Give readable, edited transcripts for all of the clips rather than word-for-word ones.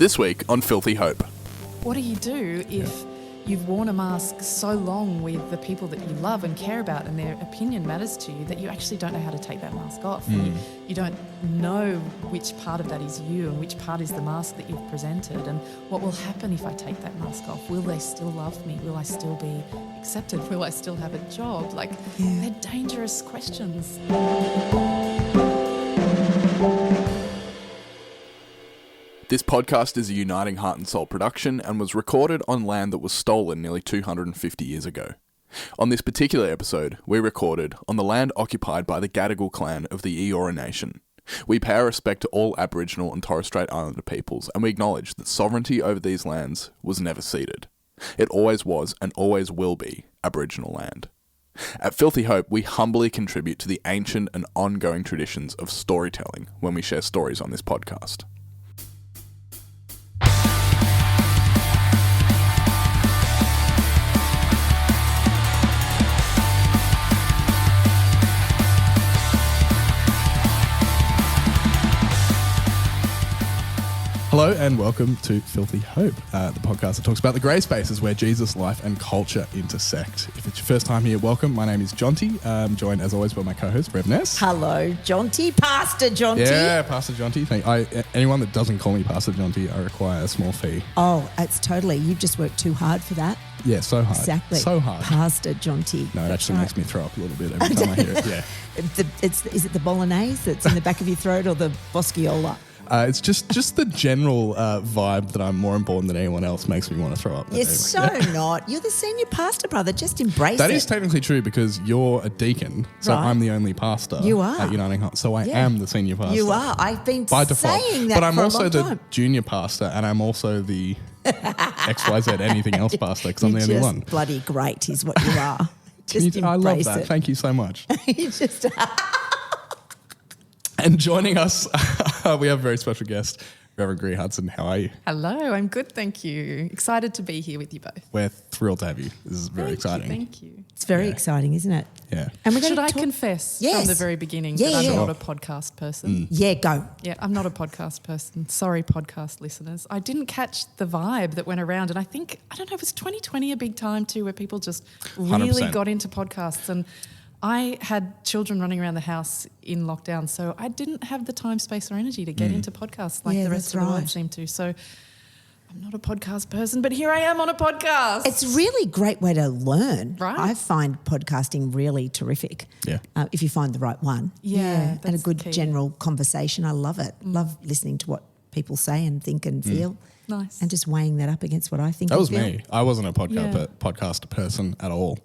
This week on Filthy Hope. What do you do if you've worn a mask so long with the people that you love and care about and their opinion matters to you that you actually don't know how to take that mask off? You don't know which part of that is you and which part is the mask that you've presented, and what will happen if I take that mask off? Will they still love me? Will I still be accepted? Will I still have a job? They're dangerous questions. This podcast is a Uniting Heart and Soul production and was recorded on land that was stolen nearly 250 years ago. On this particular episode, we recorded on the land occupied by the Gadigal clan of the Eora Nation. We pay our respect to all Aboriginal and Torres Strait Islander peoples, and we acknowledge that sovereignty over these lands was never ceded. It always was and always will be Aboriginal land. At Filthy Hope, we humbly contribute to the ancient and ongoing traditions of storytelling when we share stories on this podcast. Hello and welcome to Filthy Hope, the podcast that talks about the grey spaces where Jesus, life and culture intersect. If it's your first time here, welcome. My name is Jonty. I'm joined as always by my co-host, Rev Ness. Hello, Jonty. Pastor Jonty. Yeah, Pastor Jonty. Anyone that doesn't call me Pastor Jonty, I require a small fee. Oh, it's totally. You've just worked too hard for that. Yeah, so hard. Exactly. So hard. Pastor Jonty. No, it actually makes me throw up a little bit every time I hear it. Yeah. Is it the bolognese that's in the back of your throat or the bosciola? It's just the general vibe that I'm more important than anyone else makes me want to throw up. You're not. You're the senior pastor, brother. Just embrace it. That is technically true because you're a deacon, so Right. I'm the only pastor You are. at Uniting Heart. So I am the senior pastor. You are. I've been By default. saying that But I'm for also a long the time. junior pastor and I'm also the XYZ anything else pastor because I'm You're the only just one. bloody great is what you are. Just I love embrace that. it. Thank you so much. You just And joining us, we have a very special guest, Rev Greer Hudson. How are you? Hello, I'm good, thank you. Excited to be here with you both. We're thrilled to have you. This is very exciting. Thank you. It's very exciting, isn't it? Yeah. And we're Should going I to confess Yes. from the very beginning Yeah, that I'm yeah. not a podcast person? Yeah, go. Yeah, I'm not a podcast person. Sorry, podcast listeners. I didn't catch the vibe that went around, and I don't know, was 2020 a big time too where people just really 100%. got into podcasts? And I had children running around the house in lockdown, so I didn't have the time, space or energy to get into podcasts like Yeah, the rest that's of the world right. seemed to. So I'm not a podcast person, but here I am on a podcast. It's a really great way to learn. Right. I find podcasting really terrific. Yeah. If you find the right one. Yeah, And a that's good the key. general conversation. I love it. Love listening to what people say and think and feel. Nice. And just weighing that up against what I think That and was feel. me. I wasn't a Yeah. podcast person at all.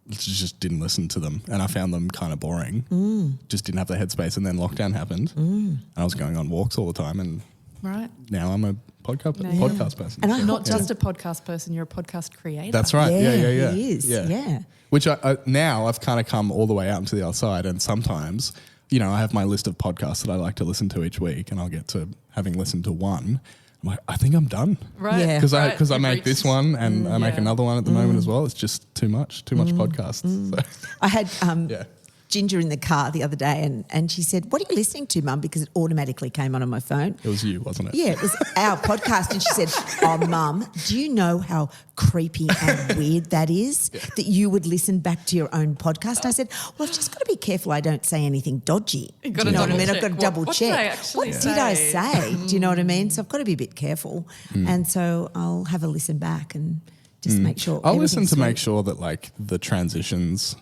Just didn't listen to them, and I found them kind of boring. Just didn't have the headspace, and then lockdown happened, and I was going on walks all the time, and Right. now I'm a podcast person. And I You're not hope just a podcast person, you're a podcast creator. That's right. Yeah. He is. Yeah. Which now I've kind of come all the way out into the other side, and sometimes, I have my list of podcasts that I like to listen to each week, and I'll get to having listened to one. I'm like, I think I'm done. Right. Yeah. Because I You've make reached- this one and I make Yeah. another one at the moment as well. It's just too much podcasts. So, I had yeah. Ginger in the car the other day and she said, "What are you listening to, Mum?" Because it automatically came on my phone. It was you, wasn't it? Yeah, it was our podcast. And she said, "Oh, Mum, do you know how creepy and weird that is that you would listen back to your own podcast?" I said, "Well, I've just got to be careful I don't say anything dodgy." You've Do got you to know what I mean? double I've got to check. double What did check. I actually What did I say? say? Do you know what I mean? So I've got to be a bit careful. And so I'll have a listen back and just make sure. I'll listen everything's to make sweet. sure that like the transitions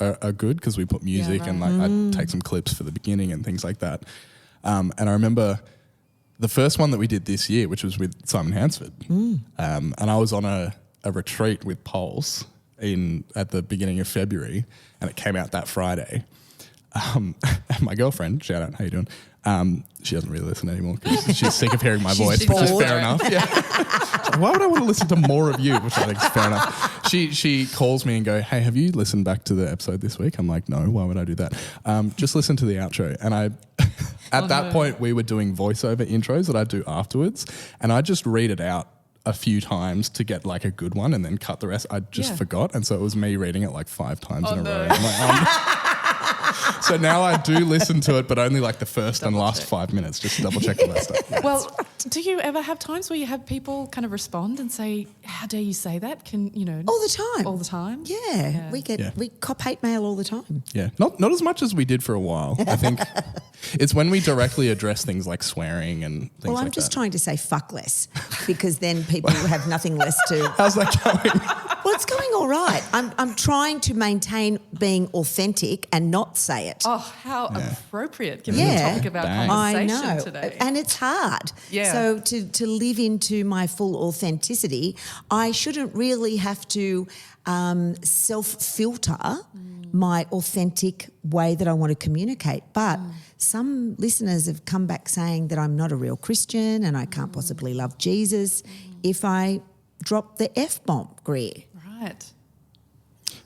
are good because we put music right. and like I take some clips for the beginning and things like that. And I remember the first one that we did this year, which was with Simon Hansford. And I was on a retreat with Pulse at the beginning of February, and it came out that Friday. And my girlfriend, shout out, how you doing? She doesn't really listen anymore because she's sick of hearing my voice, which is bored. fair enough. Yeah. Why would I want to listen to more of you? Which I think is fair enough. She calls me and go, "Hey, have you listened back to the episode this week?" I'm like, "No, why would I do that?" Just listen to the outro. And at that point, we were doing voiceover intros that I'd do afterwards, and I just read it out a few times to get like a good one and then cut the rest. I just forgot. And so it was me reading it like 5 times in a row. I'm like, so now I do listen to it, but only like the first and last 5 minutes, just to double check all that stuff. Yeah. Well, Do you ever have times where you have people kind of respond and say, how dare you say that? All the time. All the time? Yeah. We cop hate mail all the time. Yeah, not as much as we did for a while. I think it's when we directly address things like swearing and things like that. Well, I'm just trying to say fuck less because then people have nothing less to... How's that going? Well, it's going all right. I'm trying to maintain being authentic and not say it. Oh, how appropriate given the topic of our conversation today. And it's hard. Yeah. So to live into my full authenticity, I shouldn't really have to self-filter my authentic way that I want to communicate. But some listeners have come back saying that I'm not a real Christian and I can't possibly love Jesus if I drop the F-bomb, Greer. Right.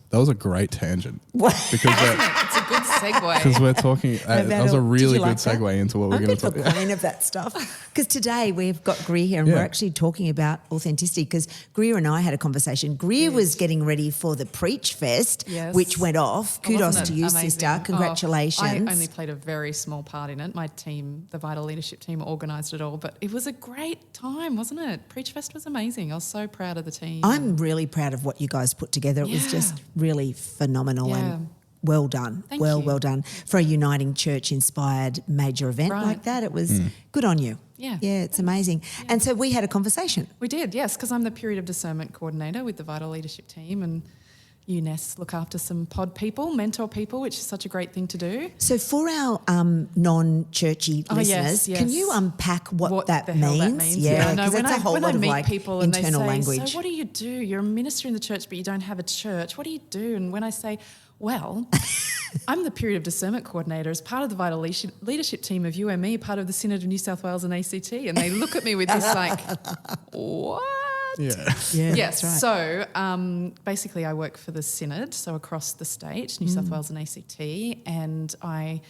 That was a great tangent. What? Because It's a good segue. because we're talking. That was a really good segue into what we're going to talk about. I'm the queen of that stuff. Because today we've got Greer here and we're actually talking about authenticity because Greer and I had a conversation. Greer was getting ready for the Preach Fest, which went off. Kudos to you, amazing? sister. Congratulations. I only played a very small part in it. My team, the Vital Leadership team, organised it all. But it was a great time, wasn't it? Preach Fest was amazing. I was so proud of the team. I'm really proud of what you guys put together. It was just really phenomenal and well done. Thank you. Well done. For a Uniting Church inspired major event like that, it was good on you. Yeah. Yeah, it's amazing. Yeah. And so we had a conversation. We did, yes, because I'm the Period of Discernment coordinator with the Vital Leadership team, and you, Ness, look after some pod people, mentor people, which is such a great thing to do. So for our non-churchy listeners, can you unpack what that means? Yeah, no, when I meet people and they say, language. so what do you do? You're a minister in the church, but you don't have a church. What do you do? And when I say, well, I'm the Period of Discernment coordinator as part of the Vital Leadership team of UME, part of the Synod of New South Wales and ACT. And they look at me with this like, what? Yes. Right. So basically I work for the Synod, so across the state, New South Wales and ACT, and I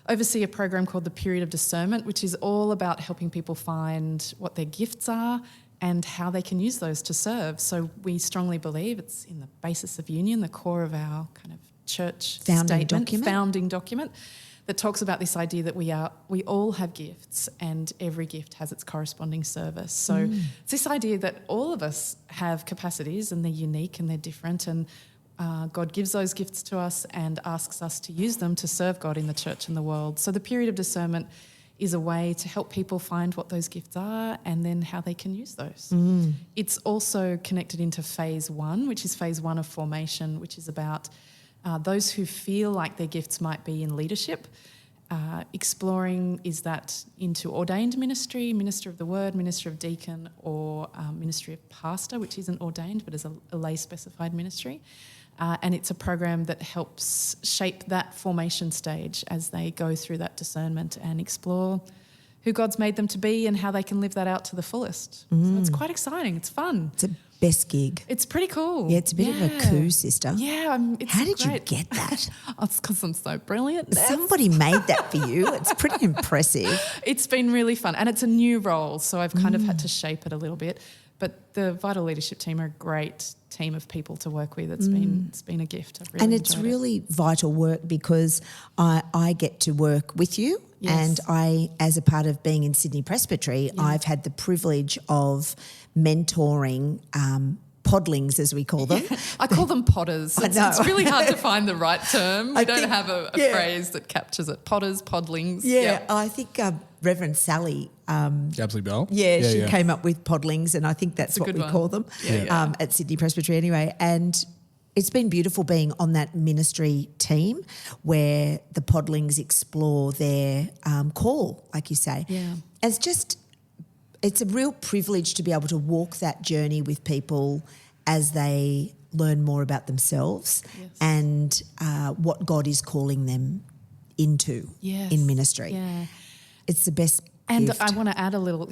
oversee a program called the Period of Discernment, which is all about helping people find what their gifts are and how they can use those to serve. So we strongly believe it's in the basis of union, the core of our kind of church founding document that talks about this idea that we all have gifts and every gift has its corresponding service. So it's this idea that all of us have capacities and they're unique and they're different, and God gives those gifts to us and asks us to use them to serve God in the church and the world. So the Period of Discernment is a way to help people find what those gifts are and then how they can use those. It's also connected into phase 1, which is phase 1 of formation, which is about those who feel like their gifts might be in leadership, exploring is that into ordained ministry, minister of the word, minister of deacon, or ministry of pastor, which isn't ordained but is a lay specified ministry. And it's a program that helps shape that formation stage as they go through that discernment and explore who God's made them to be and how they can live that out to the fullest. So it's quite exciting. It's fun. It's a best gig. It's pretty cool. Yeah, it's a bit of a coup, sister. Yeah. How did you get that? It's because I'm so brilliant. Somebody made that for you. It's pretty impressive. It's been really fun. And it's a new role, so I've kind of had to shape it a little bit. But the Vital Leadership team are a great team of people to work with. It's been a gift. I've really it's really vital work because I get to work with you. Yes. And as a part of being in Sydney Presbytery, I've had the privilege of mentoring podlings, as we call them. I call them potters. It's really hard to find the right term. We don't have a phrase that captures it. Potters, podlings. Yeah, I think Reverend Sally Gabsley Bell. She came up with podlings, and I think that's what we call them at Sydney Presbytery anyway. And it's been beautiful being on that ministry team where the podlings explore their call, like you say. Yeah. It's a real privilege to be able to walk that journey with people as they learn more about themselves and what God is calling them into in ministry. Yeah. It's the best And gift. I want to add a little,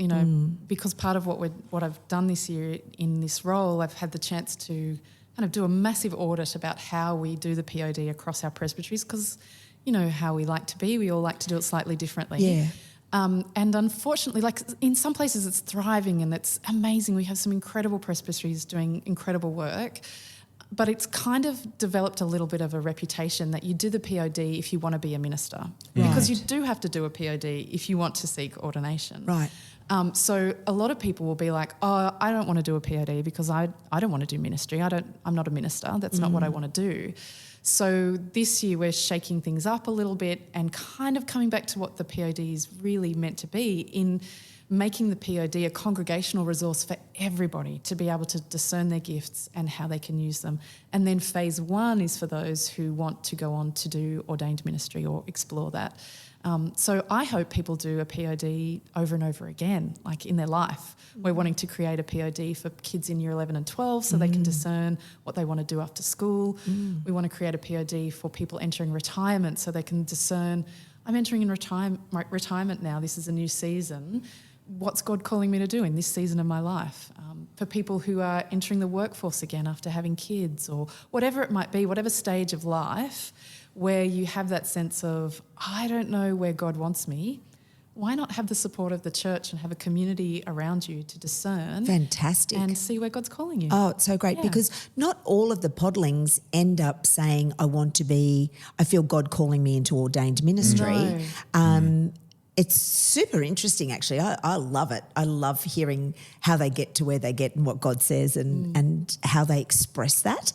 because part of what I've done this year in this role, I've had the chance to kind of do a massive audit about how we do the POD across our presbyteries because, how we like to be. We all like to do it slightly differently. Yeah. And unfortunately, like in some places it's thriving and it's amazing. We have some incredible presbyteries doing incredible work. But it's kind of developed a little bit of a reputation that you do the POD if you want to be a minister, because you do have to do a POD if you want to seek ordination. Right. So a lot of people will be like, oh, I don't want to do a POD because I don't want to do ministry. I'm not a minister. That's not what I want to do. So this year we're shaking things up a little bit and kind of coming back to what the POD is really meant to be, in making the POD a congregational resource for everybody to be able to discern their gifts and how they can use them. And then phase 1 is for those who want to go on to do ordained ministry or explore that. So I hope people do a POD over and over again, like in their life. We're wanting to create a POD for kids in year 11 and 12 so they can discern what they want to do after school. We want to create a POD for people entering retirement so they can discern, I'm entering in retirement now, this is a new season. What's God calling me to do in this season of my life? For people who are entering the workforce again after having kids, or whatever it might be, whatever stage of life where you have that sense of, I don't know where God wants me, why not have the support of the church and have a community around you to discern? Fantastic. And see where God's calling you. Oh, it's so great, because not all of the podlings end up saying, I feel God calling me into ordained ministry. No. It's super interesting, actually. I love it. I love hearing how they get to where they get and what God says and how they express that.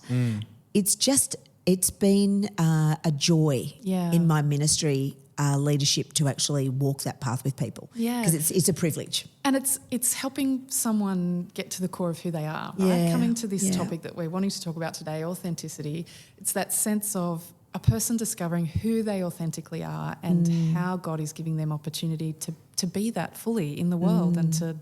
It's been a joy in my ministry leadership to actually walk that path with people. Yeah. Because it's a privilege. And it's helping someone get to the core of who they are, right? Yeah. Coming to this topic that we're wanting to talk about today, authenticity, it's that sense of a person discovering who they authentically are and how God is giving them opportunity to be that fully in the world and to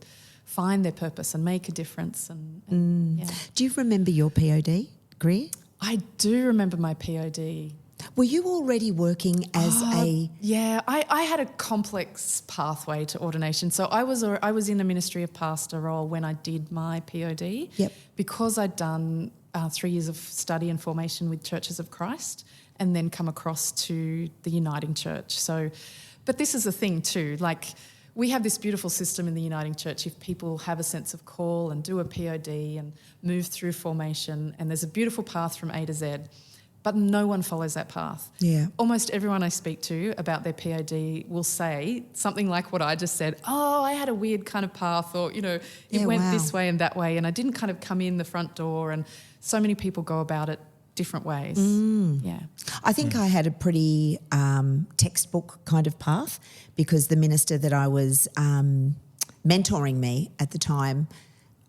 find their purpose and make a difference. Do you remember your POD, Greer? I do remember my POD. Were you already working as a... Yeah, I had a complex pathway to ordination. So I was in a ministry of pastor role when I did my POD. Yep. Because I'd done 3 years of study and formation with Churches of Christ and then come across to the Uniting Church. So, but this is the thing too, like we have this beautiful system in the Uniting Church. If people have a sense of call and do a POD and move through formation, and there's a beautiful path from A to Z, but no one follows that path. Yeah. Almost everyone I speak to about their POD will say something like what I just said, oh, I had a weird kind of path, or, it went this way and that way, and I didn't kind of come in the front door, and so many people go about it different ways. Yeah. I think I had a pretty textbook kind of path, because the minister that I was mentoring me at the time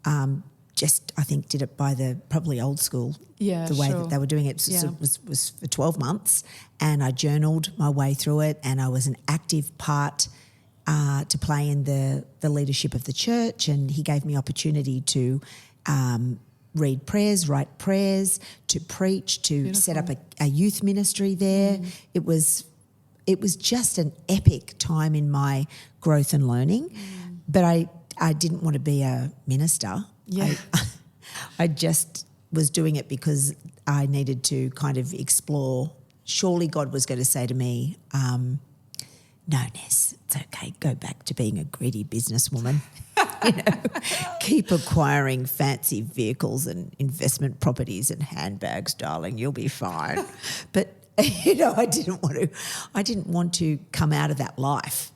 I think did it by the probably old school, the way that they were doing it. Was for 12 months, and I journaled my way through it, and I was an active part to play in the leadership of the church, and he gave me opportunity to read prayers, write prayers, to preach, to set up a youth ministry there. It was just an epic time in my growth and learning. But I didn't want to be a minister. Yeah. I just was doing it because I needed to kind of explore. Surely God was going to say to me, no, Ness, it's okay, go back to being a greedy businesswoman. Keep acquiring fancy vehicles and investment properties and handbags, darling, you'll be fine. But I didn't want to come out of that life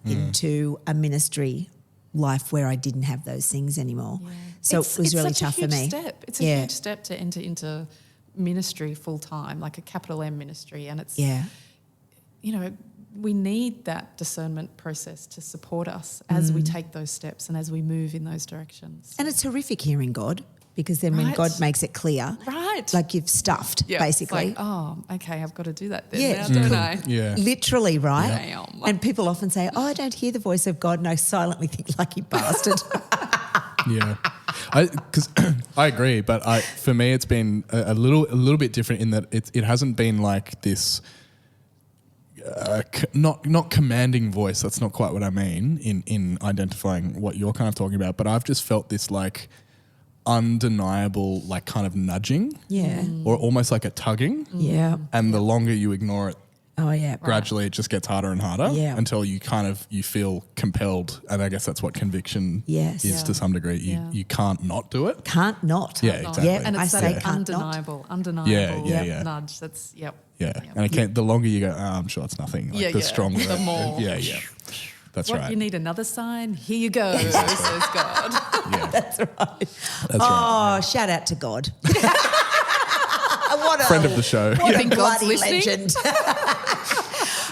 into a ministry life where I didn't have those things anymore. Yeah. So it was really tough for me. It's a huge step to enter into ministry full time, like a capital M ministry, and it's we need that discernment process to support us as we take those steps and as we move in those directions. And it's horrific hearing God, because then when God makes it clear, like you've stuffed, basically. It's like, oh, okay, I've got to do that then now, don't I? Yeah. Literally, right? Yeah. And people often say, oh, I don't hear the voice of God, and I silently think, lucky bastard. Yeah. Because I agree, but for me it's been a little bit different in that it hasn't been like this not commanding voice. That's not quite what I mean in identifying what you're kind of talking about, but I've just felt this like undeniable like kind of nudging, or almost like a tugging, and the longer you ignore it, Oh, yeah. Gradually, it just gets harder and harder until you feel compelled. And I guess that's what conviction is to some degree. You can't not do it. Can't not. Yeah, exactly. Yeah, And it's I that say undeniable nudge. That's, And the longer you go, I'm sure it's nothing. Like the stronger. The more. Yeah. That's right. You need another sign? Here you go, says God. Yeah. That's right. That's right. Shout out to God. Friend of the show. What You a think God's bloody listening? legend.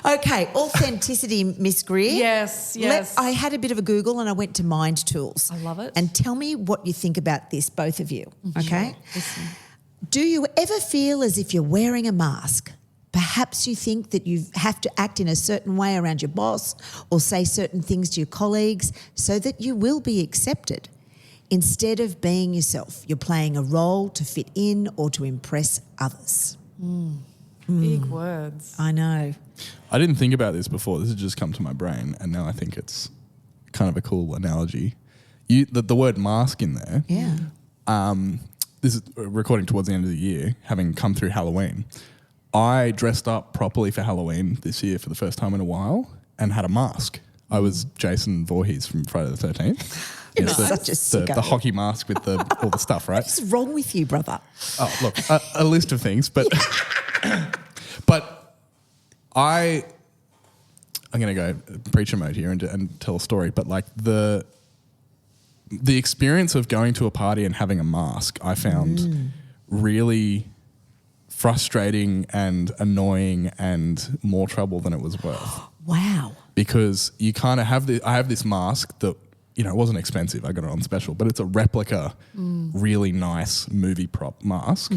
Okay, authenticity, Miss Greer. Yes. I had a bit of a Google and I went to Mind Tools. I love it. And tell me what you think about this, both of you, okay? Listen. Do you ever feel as if you're wearing a mask? Perhaps you think that you have to act in a certain way around your boss or say certain things to your colleagues so that you will be accepted. Instead of being yourself, you're playing a role to fit in or to impress others. Big words. I know. I didn't think about this before. This has just come to my brain, and now I think it's kind of a cool analogy. The word mask in there. Yeah. This is recording towards the end of the year, having come through Halloween. I dressed up properly for Halloween this year for the first time in a while and had a mask. I was Jason Voorhees from Friday the 13th. You're such a sicko. The hockey mask with all the stuff, right? What's wrong with you, brother? Oh, look, a list of things, but but I'm going to go preacher mode here and tell a story. But like the experience of going to a party and having a mask, I found really frustrating and annoying and more trouble than it was worth. Wow. Because you kind of have I have this mask that, it wasn't expensive. I got it on special, but it's a replica, really nice movie prop mask.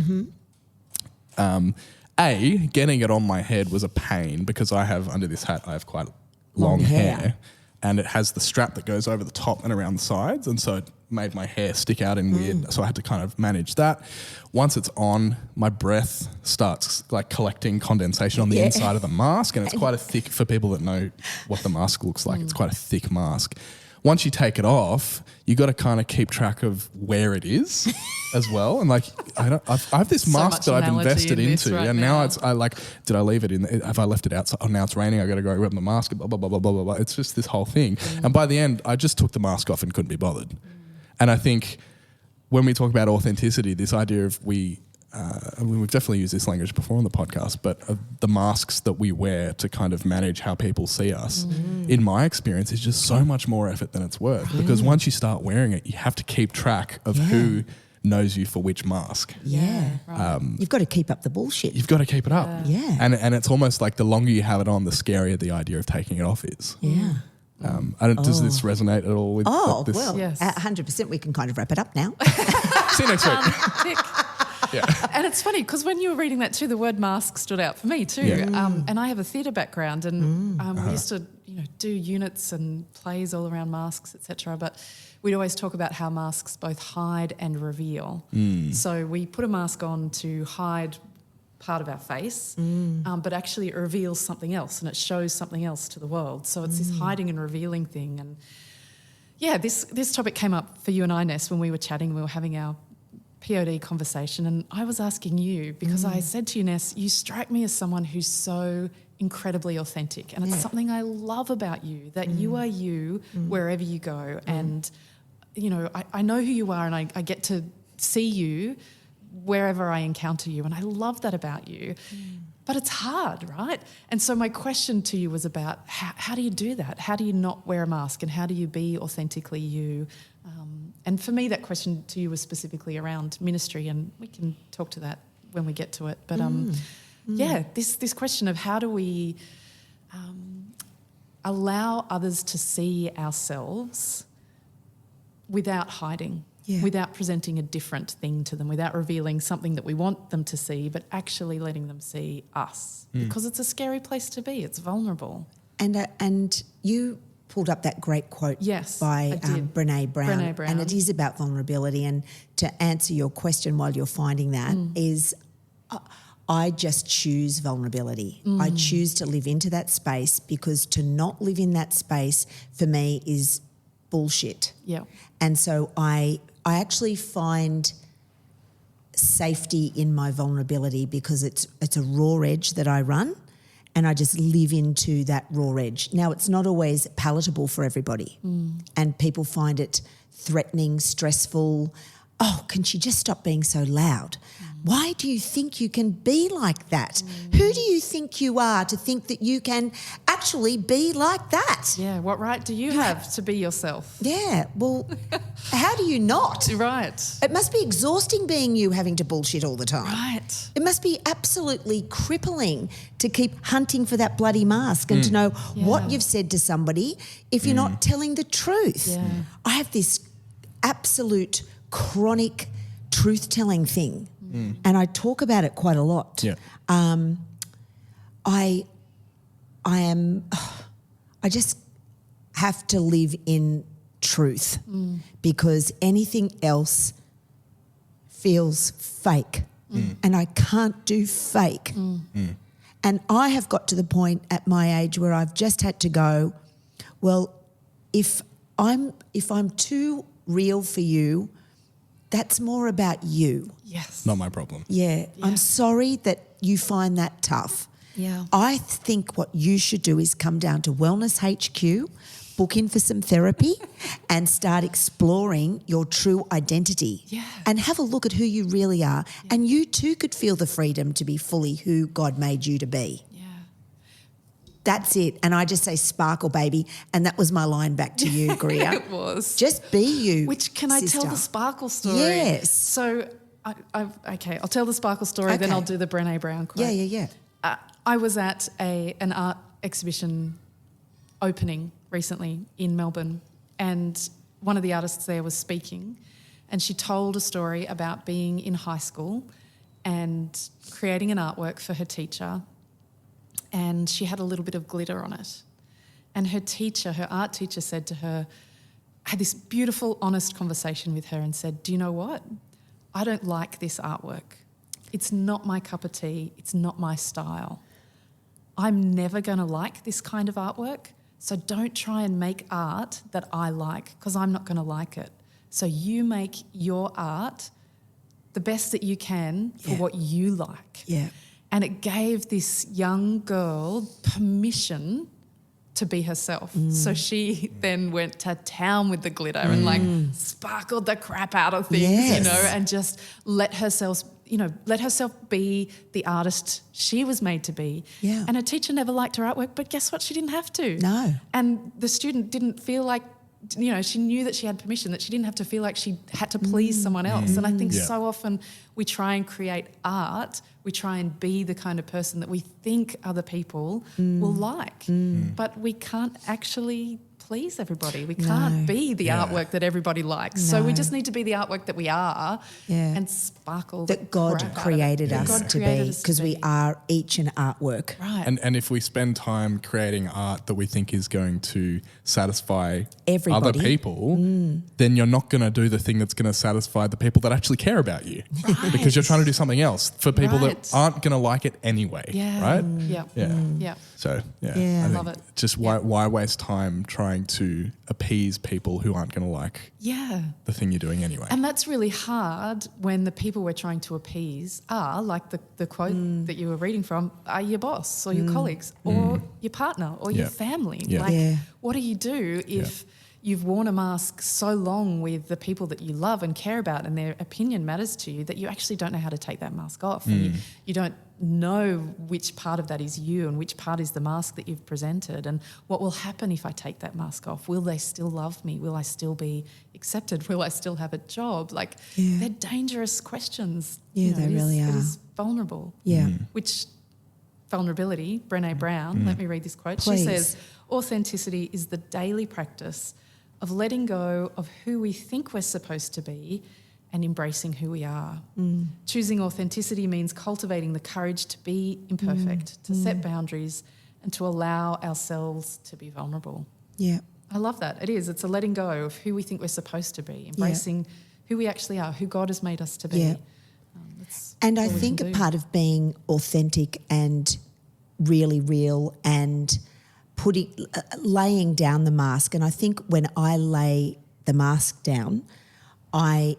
Getting it on my head was a pain because under this hat, I have quite long hair. And it has the strap that goes over the top and around the sides. And so it made my hair stick out in weird. So I had to kind of manage that. Once it's on, my breath starts like collecting condensation on the inside of the mask. And it's quite a thick, for people that know what the mask looks like, it's quite a thick mask. Once you take it off, you got to kind of keep track of where it is as well. And like, I have this mask that I've invested into, and now did I leave it in? Have I left it outside? Oh, now it's raining. I got to go grab the mask. Blah blah blah blah blah blah. It's just this whole thing. And by the end, I just took the mask off and couldn't be bothered. And I think when we talk about authenticity, this idea of we've definitely used this language before on the podcast, but the masks that we wear to kind of manage how people see us, in my experience, is just so much more effort than it's worth. Because once you start wearing it, you have to keep track of who knows you for which mask. Yeah. Right. You've got to keep up the bullshit. You've got to keep it up. Yeah. And it's almost like the longer you have it on, the scarier the idea of taking it off is. Yeah. Does this resonate at all with this? Well, Yes. 100% we can kind of wrap it up now. See you next week. Yeah. And it's funny because when you were reading that too, the word mask stood out for me too. Yeah. And I have a theatre background, and we used to, do units and plays all around masks, etc. But we'd always talk about how masks both hide and reveal. So we put a mask on to hide part of our face, but actually it reveals something else and it shows something else to the world. So it's this hiding and revealing thing. And yeah, this topic came up for you and I, Ness, when we were chatting. We were having our POD conversation, and I was asking you because I said to you, Ness, you strike me as someone who's so incredibly authentic, and it's something I love about you, that you are you wherever you go. And I know who you are, and I get to see you wherever I encounter you, and I love that about you. But it's hard, right? And so my question to you was about how do you do that? How do you not wear a mask, and how do you be authentically you? And for me, that question to you was specifically around ministry, and we can talk to that when we get to it. But this question of how do we allow others to see ourselves without hiding, without presenting a different thing to them, without revealing something that we want them to see, but actually letting them see us, because it's a scary place to be. It's vulnerable. And you pulled up that great quote by Brené Brown, and it is about vulnerability. And to answer your question while you're finding that is I just choose vulnerability. I choose to live into that space, because to not live in that space for me is bullshit. Yeah. And so I actually find safety in my vulnerability, because it's a raw edge that I run. and I just live into that raw edge. Now, it's not always palatable for everybody, and people find it threatening, stressful. Oh, can she just stop being so loud? Why do you think you can be like that? Who do you think you are to think that you can actually be like that? Yeah, what right do you have to be yourself? Yeah, well, how do you not? Right. It must be exhausting being you having to bullshit all the time. Right. It must be absolutely crippling to keep hunting for that bloody mask and to know what you've said to somebody if you're not telling the truth. Yeah. I have this absolute chronic truth-telling thing, and I talk about it quite a lot. Yeah. I just have to live in truth because anything else feels fake, and I can't do fake. And I have got to the point at my age where I've just had to go, well, if I'm too real for you, that's more about you. Yes. Not my problem. Yeah. I'm sorry that you find that tough. Yeah. I think what you should do is come down to Wellness HQ, book in for some therapy and start exploring your true identity. Yeah. And have a look at who you really are. Yeah. And you too could feel the freedom to be fully who God made you to be. Yeah. That's it. And I just say sparkle, baby. And that was my line back to you, Greer. It was. Just be you. Which, can sister. I tell the sparkle story? Yes. So, okay, I'll tell the sparkle story, then Okay. I'll do the Brené Brown quote. Yeah. I was at an art exhibition opening recently in Melbourne, and one of the artists there was speaking, and she told a story about being in high school and creating an artwork for her teacher, and she had a little bit of glitter on it. And her art teacher said to her, had this beautiful, honest conversation with her and said, do you know what? I don't like this artwork. It's not my cup of tea. It's not my style. I'm never going to like this kind of artwork, so don't try and make art that I like, because I'm not going to like it. So you make your art the best that you can for what you like. Yeah. And it gave this young girl permission to be herself. So she then went to town with the glitter and like sparkled the crap out of things, Yes. you know, and just let herself be the artist she was made to be. Yeah. And her teacher never liked her artwork, but guess what? She didn't have to. No. And the student didn't feel like, you know, she knew that she had permission, that she didn't have to feel like she had to please someone else. And I think so often we try and create art, we try and be the kind of person that we think other people will like, but we can't actually please everybody. We can't be the artwork that everybody likes. So we just need to be the artwork that we are and sparkle That God created us to be, because we are each an artwork. Right. And if we spend time creating art that we think is going to satisfy Everybody. other people, then you're not going to do the thing that's going to satisfy the people that actually care about you. Right. Because you're trying to do something else for people Right. that aren't going to like it anyway. Yeah. Right? Yeah. Yeah. Yeah. So, Yeah. I think Love it. just why waste time trying to appease people who aren't going to like Yeah. the thing you're doing anyway? And that's really hard when the people we're trying to appease are, like the quote that you were reading from, are your boss or your colleagues or your partner or your family. Yeah. Like, Yeah. what do you do if you've worn a mask so long with the people that you love and care about and their opinion matters to you that you actually don't know how to take that mask off? And you don't know which part of that is you and which part is the mask that you've presented, and what will happen if I take that mask off? Will they still love me? Will I still be accepted? Will I still have a job? Like, they're dangerous questions. Yeah, they really It are. is vulnerable. Yeah. Which vulnerability, Brené Brown, let me read this quote. Please. She says, authenticity is the daily practice of letting go of who we think we're supposed to be and embracing who we are. Choosing authenticity means cultivating the courage to be imperfect, to set boundaries, and to allow ourselves to be vulnerable. Yeah. I love that. It is. It's a letting go of who we think we're supposed to be, embracing who we actually are, who God has made us to be. Yeah. That's And I all we think can a do. part of being authentic and really real and laying down the mask, and I think when I lay the mask down, I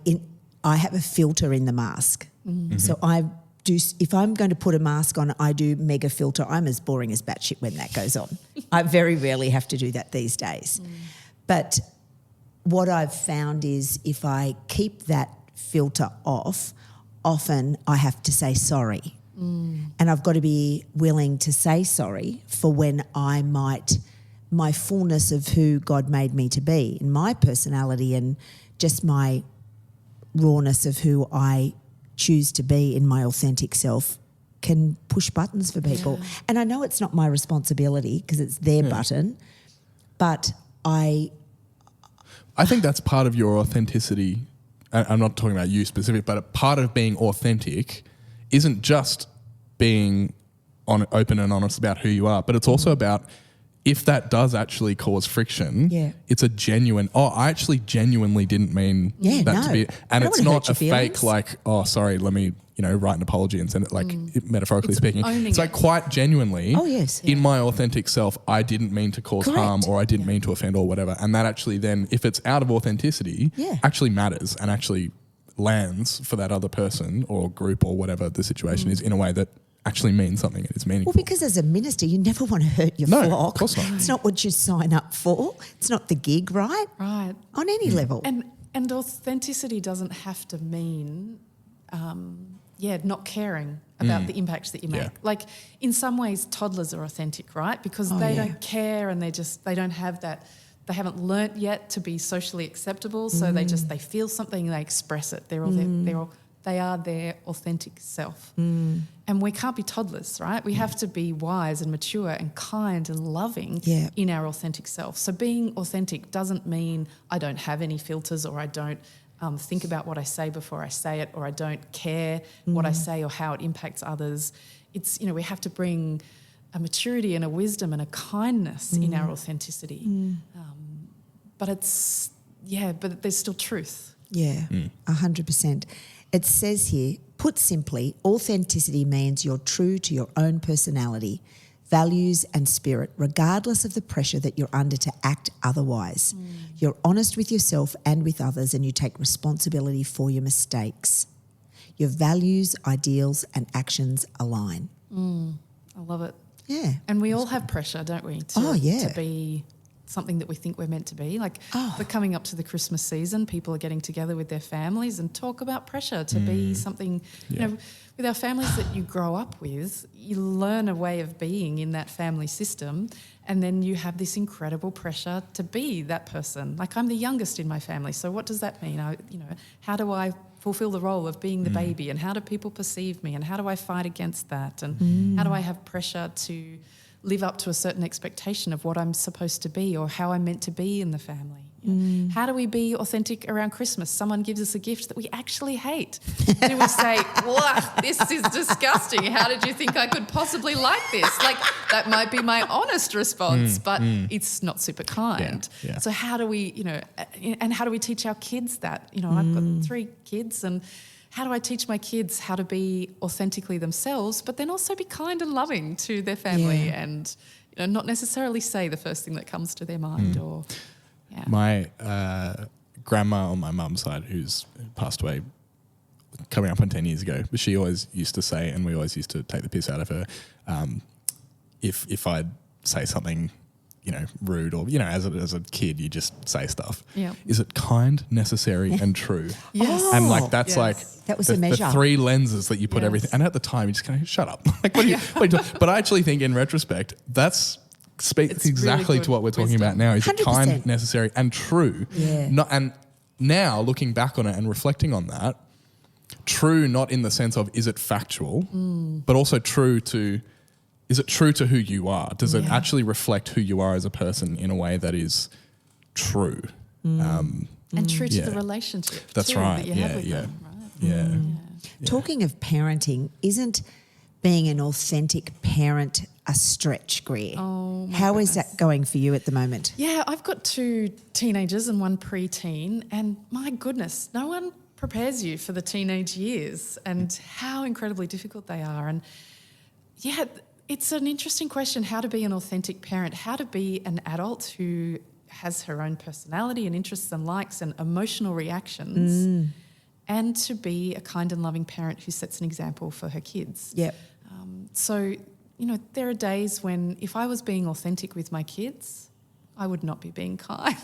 have a filter in the mask. So I if I'm going to put a mask on, I do mega filter. I'm as boring as batshit when that goes on. I very rarely have to do that these days. But what I've found is if I keep that filter off, often I have to say sorry. And I've got to be willing to say sorry for when my fullness of who God made me to be, and my personality and just my rawness of who I choose to be in my authentic self can push buttons for people. Yeah. And I know it's not my responsibility because it's their button, but I think that's part of your authenticity. I'm not talking about you specific, but a part of being authentic isn't just being open and honest about who you are, but it's also about if that does actually cause friction, it's a genuine, I actually genuinely didn't mean that to be, and it's not a fake like, sorry, let me, write an apology and send it, like metaphorically speaking. It's like quite genuinely, in my authentic self, I didn't mean to cause harm or I didn't mean to offend or whatever. And that actually then, if it's out of authenticity, actually matters and actually lands for that other person or group or whatever the situation is in a way that actually means something and is meaningful. Well, because as a minister, you never want to hurt your flock. No, of course not. It's not what you sign up for. It's not the gig, right? Right. On any level. And authenticity doesn't have to mean, not caring about the impacts that you make. Like in some ways, toddlers are authentic, right? Because they don't care and they don't have that. They haven't learnt yet to be socially acceptable, so they feel something, they express it. They are their authentic self. And we can't be toddlers, right? We have to be wise and mature and kind and loving in our authentic self. So being authentic doesn't mean I don't have any filters or I don't think about what I say before I say it or I don't care what I say or how it impacts others. It's, we have to bring a maturity and a wisdom and a kindness in our authenticity. But there's still truth. Yeah, 100%. It says here, put simply, authenticity means you're true to your own personality, values and spirit, regardless of the pressure that you're under to act otherwise. You're honest with yourself and with others and you take responsibility for your mistakes. Your values, ideals and actions align. I love it. Yeah. And we all have pressure, don't we, to be something that we think we're meant to be. Like we're coming up to the Christmas season, people are getting together with their families and talk about pressure to be something, with our families that you grow up with, you learn a way of being in that family system and then you have this incredible pressure to be that person. Like I'm the youngest in my family, so what does that mean? How do I fulfill the role of being the baby and how do people perceive me and how do I fight against that and how do I have pressure to live up to a certain expectation of what I'm supposed to be or how I'm meant to be in the family. How do we be authentic around Christmas? Someone gives us a gift that we actually hate. Do we say, "Wow, this is disgusting. How did you think I could possibly like this?" Like that might be my honest response, but it's not super kind. Yeah. So how do we, and how do we teach our kids that? I've got 3 kids and how do I teach my kids how to be authentically themselves, but then also be kind and loving to their family and not necessarily say the first thing that comes to their mind or... Yeah. My grandma on my mum's side, who's passed away coming up on 10 years ago, but she always used to say, and we always used to take the piss out of her, if I'd say something, rude or, as a kid, you just say stuff. Yeah. Is it kind, necessary and true? Yes. And that's like that was the measure. The 3 lenses that you put everything. And at the time, you just kind of shut up. Like, what are you talking? But I actually think in retrospect, speaks exactly really to what we're talking about now. Is it 100%. kind, necessary, and true? Yeah. And now looking back on it and reflecting on that, true not in the sense of is it factual, but also is it true to who you are? Does it actually reflect who you are as a person in a way that is true? And true to the relationship. That's too, right. That you have with them, right? Yeah. Talking of parenting, isn't being an authentic parent a stretch, Greer? Oh, my How is goodness. that going for you at the moment? Yeah, I've got 2 teenagers and 1 pre-teen, and my goodness, no one prepares you for the teenage years and how incredibly difficult they are. And it's an interesting question, how to be an authentic parent, how to be an adult who has her own personality and interests and likes and emotional reactions and to be a kind and loving parent who sets an example for her kids. Yep. So, there are days when if I was being authentic with my kids, I would not be being kind.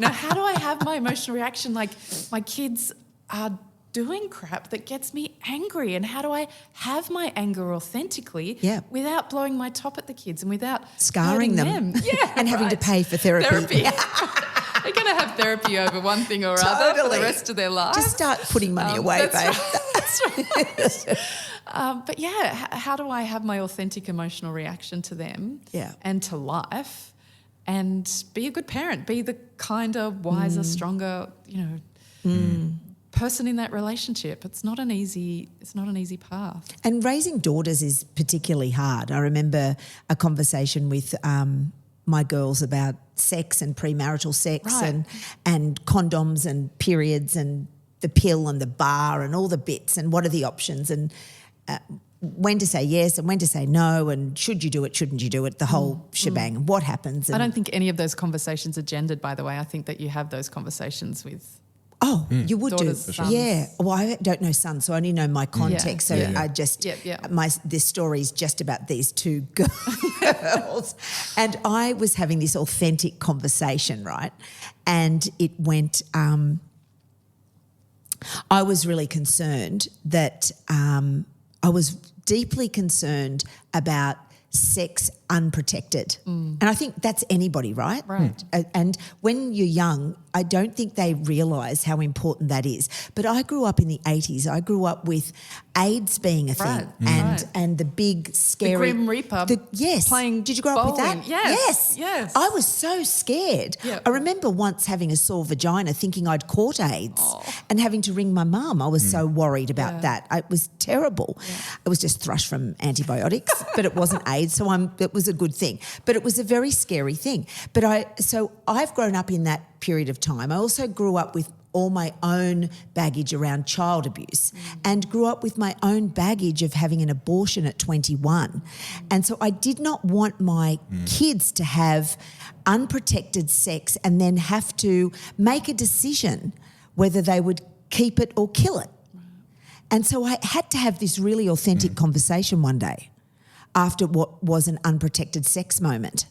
How do I have my emotional reaction? Like, my kids are doing crap that gets me angry, and how do I have my anger authentically without blowing my top at the kids and without scarring them. Yeah, and having to pay for therapy. They're going to have therapy over one thing or other for the rest of their life. Just start putting money away, babe. That's right. But how do I have my authentic emotional reaction to them and to life, and be a good parent, be the kinder, wiser, stronger, person in that relationship? It's not an easy path. And raising daughters is particularly hard. I remember a conversation with my girls about sex and premarital sex and condoms and periods and the pill and the bar and all the bits and what are the options and when to say yes and when to say no and should you do it, shouldn't you do it, the whole shebang and what happens. And I don't think any of those conversations are gendered, by the way. I think that you have those conversations with you would daughters, do. sons. Yeah. Well, I don't know sons, so I only know my context. I just this story is just about these two girls. And I was having this authentic conversation, right? And it went I was really concerned that I was deeply concerned about sex unprotected. And I think that's anybody, right? Right. And when you're young, I don't think they realise how important that is. But I grew up in the 80s. I grew up with AIDS being a thing and the big scary... The Grim Reaper. Playing Did you grow up with that? Yes. I was so scared. Yep. I remember once having a sore vagina thinking I'd caught AIDS and having to ring my mum. I was so worried about that. It was terrible. Yeah. It was just thrush from antibiotics, but it wasn't AIDS, so it was a good thing. But it was a very scary thing. But I've grown up in that period of time. I also grew up with all my own baggage around child abuse and grew up with my own baggage of having an abortion at 21. And so I did not want my kids to have unprotected sex and then have to make a decision whether they would keep it or kill it. And so I had to have this really authentic conversation one day after what was an unprotected sex moment.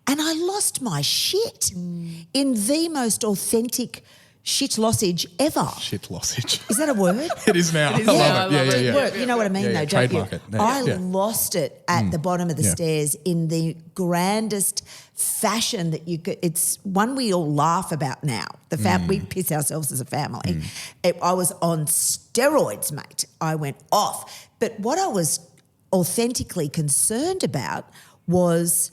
And I lost my shit in the most authentic shit-lossage ever. Shit-lossage. Is that a word? It is now. It is I love it. Yeah. You know what I mean, though, don't you? Trademark it. I lost it at the bottom of the stairs in the grandest fashion that you could. It's one we all laugh about now. We piss ourselves as a family. I was on steroids, mate. I went off. But what I was authentically concerned about was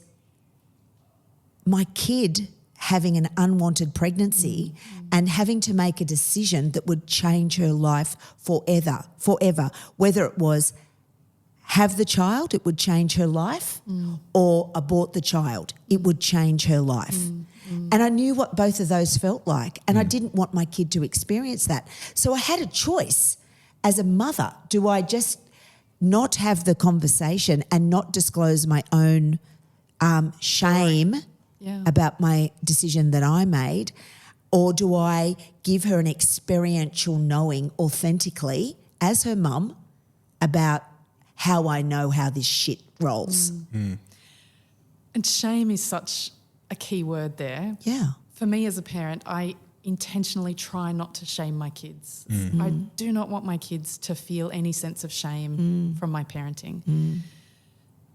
my kid having an unwanted pregnancy and having to make a decision that would change her life forever. Whether it was have the child, it would change her life, or abort the child, it would change her life. And I knew what both of those felt like, and I didn't want my kid to experience that. So I had a choice as a mother. Do I just not have the conversation and not disclose my own shame about my decision that I made, or do I give her an experiential knowing authentically as her mum about how I know how this shit rolls? And shame is such a key word there. Yeah. For me as a parent, I intentionally try not to shame my kids. I do not want my kids to feel any sense of shame from my parenting.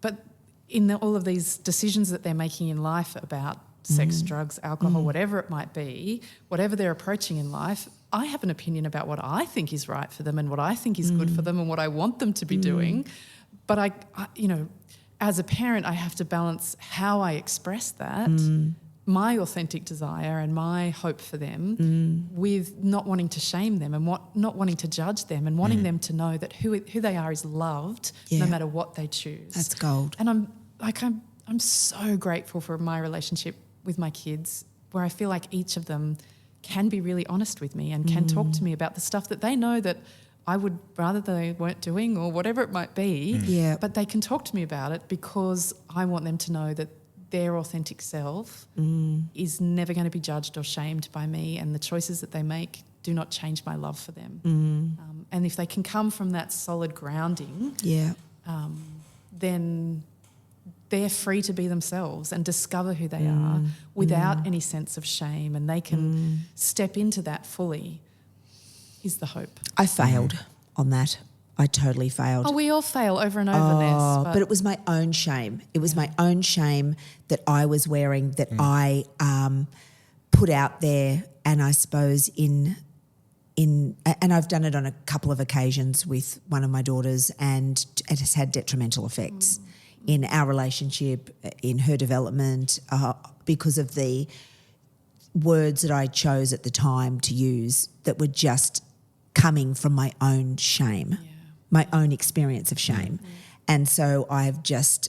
But in all of these decisions that they're making in life about sex, drugs, alcohol, whatever it might be, whatever they're approaching in life, I have an opinion about what I think is right for them and what I think is good for them and what I want them to be doing. But I, as a parent, I have to balance how I express that, my authentic desire and my hope for them, with not wanting to shame them and not wanting to judge them and wanting them to know that who they are is loved no matter what they choose. That's gold. And I'm so grateful for my relationship with my kids, where I feel like each of them can be really honest with me and can talk to me about the stuff that they know that I would rather they weren't doing or whatever it might be. But they can talk to me about it because I want them to know that their authentic self is never going to be judged or shamed by me, and the choices that they make do not change my love for them. And if they can come from that solid grounding, then they're free to be themselves and discover who they are without any sense of shame, and they can step into that fully is the hope. I failed on that. I totally failed. Oh, we all fail over and over, Ness. But it was my own shame. It was my own shame that I was wearing, that I put out there, and I suppose and I've done it on a couple of occasions with one of my daughters, and it has had detrimental effects in our relationship, in her development, because of the words that I chose at the time to use that were just coming from my own shame. My own experience of shame. And so I've just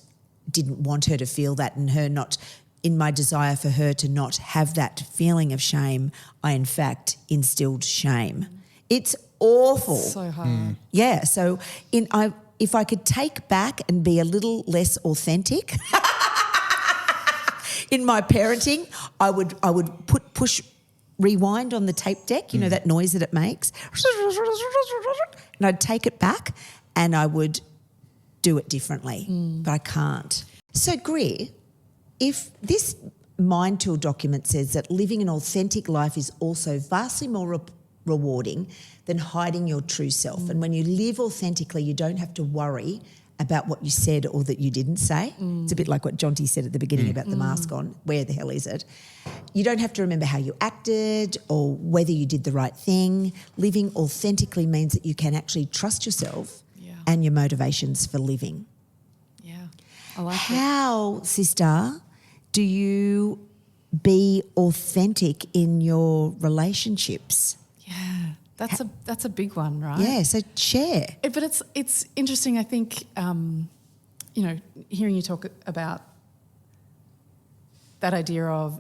didn't want her to feel that, and her not, in my desire for her to not have that feeling of shame, I in fact instilled shame. It's awful. So hard. Yeah, so if I could take back and be a little less authentic in my parenting, I would push rewind on the tape deck, you know, that noise that it makes, and I'd take it back and I would do it differently, but I can't. So Greer, if this Mind Tool document says that living an authentic life is also vastly more rewarding than hiding your true self, and when you live authentically, you don't have to worry about what you said or that you didn't say. It's a bit like what Jonty said at the beginning about the mask on. Where the hell is it? You don't have to remember how you acted or whether you did the right thing. Living authentically means that you can actually trust yourself and your motivations for living. Yeah, I like it. How, sister, do you be authentic in your relationships? Yeah, that's a big one, right? Yeah, so share. But it's interesting. I think hearing you talk about that idea of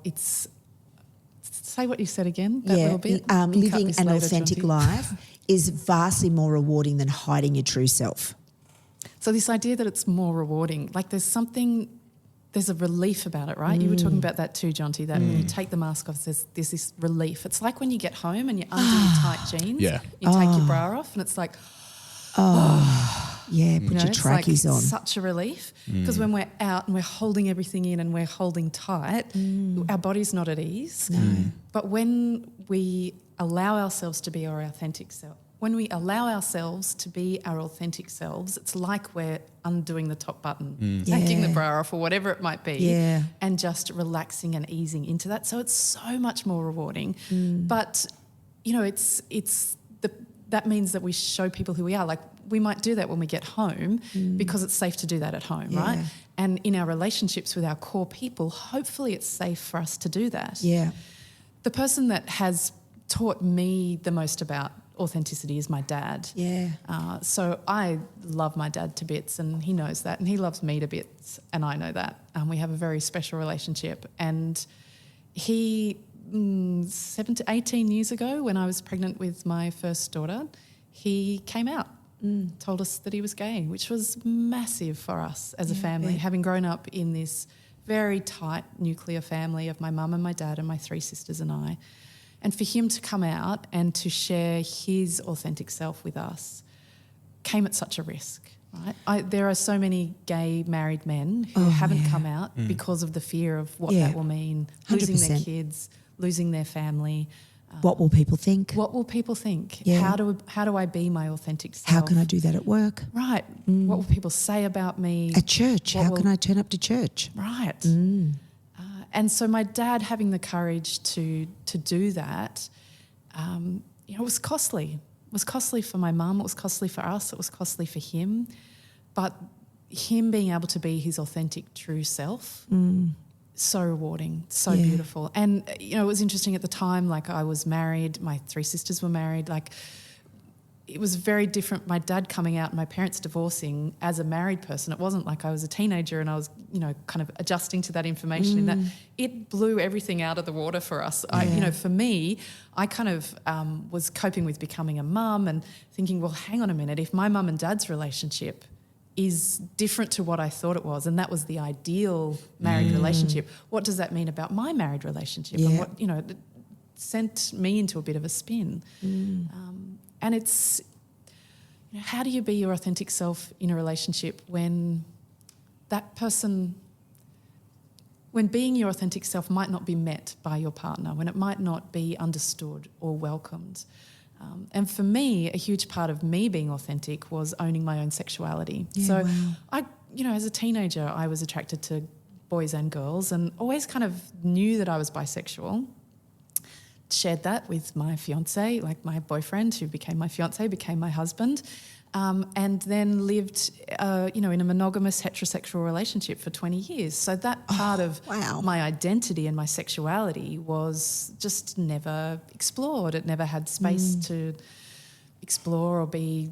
say what you said again. That little bit. Living an authentic life is vastly more rewarding than hiding your true self. So this idea that it's more rewarding, like there's a relief about it, right? You were talking about that too, Jonty, that when you take the mask off, there's this relief. It's like when you get home and you're under your tight jeans, you take your bra off and it's like, put your trackies it's like on. Such a relief, because when we're out and we're holding everything in and we're holding tight, our body's not at ease. But when we allow ourselves to be our authentic self, when we allow ourselves to be our authentic selves, it's like we're undoing the top button, taking the bra off or whatever it might be, and just relaxing and easing into that. So it's so much more rewarding. But, that means that we show people who we are. Like we might do that when we get home because it's safe to do that at home, right? And in our relationships with our core people, hopefully it's safe for us to do that. Yeah. The person that has taught me the most about authenticity is my dad. Yeah. So I love my dad to bits, and he knows that, and he loves me to bits, and I know that. We have a very special relationship. And he, 18 years ago, when I was pregnant with my first daughter, he came out, told us that he was gay, which was massive for us as a family, having grown up in this very tight nuclear family of my mum and my dad and my three sisters and I. And for him to come out and to share his authentic self with us came at such a risk, right? There are so many gay married men who haven't come out because of the fear of what that will mean, losing 100%. their kids, losing their family. What will people think? What will people think? Yeah. How do I be my authentic self? How can I do that at work? Right. What will people say about me? At church, how can I turn up to church? Right. And so my dad having the courage to do that, it was costly. It was costly for my mum. It was costly for us. It was costly for him. But him being able to be his authentic, true self, so rewarding, so beautiful. And, it was interesting at the time, like I was married, my three sisters were married, like it was very different. My dad coming out and my parents divorcing as a married person. It wasn't like I was a teenager and I was, kind of adjusting to that information. In that it blew everything out of the water for us. For me, I kind of was coping with becoming a mum and thinking, well, hang on a minute. If my mum and dad's relationship is different to what I thought it was, and that was the ideal married relationship. What does that mean about my married relationship? Yeah. And what, it sent me into a bit of a spin. And it's, how do you be your authentic self in a relationship when that person, when being your authentic self might not be met by your partner, when it might not be understood or welcomed? And for me, a huge part of me being authentic was owning my own sexuality. Yeah, so wow. as a teenager, I was attracted to boys and girls and always kind of knew that I was bisexual. Shared that with my fiance, like my boyfriend who became my fiance, became my husband, and then lived, in a monogamous heterosexual relationship for 20 years. So that part of my identity and my sexuality was just never explored. It never had space to explore or be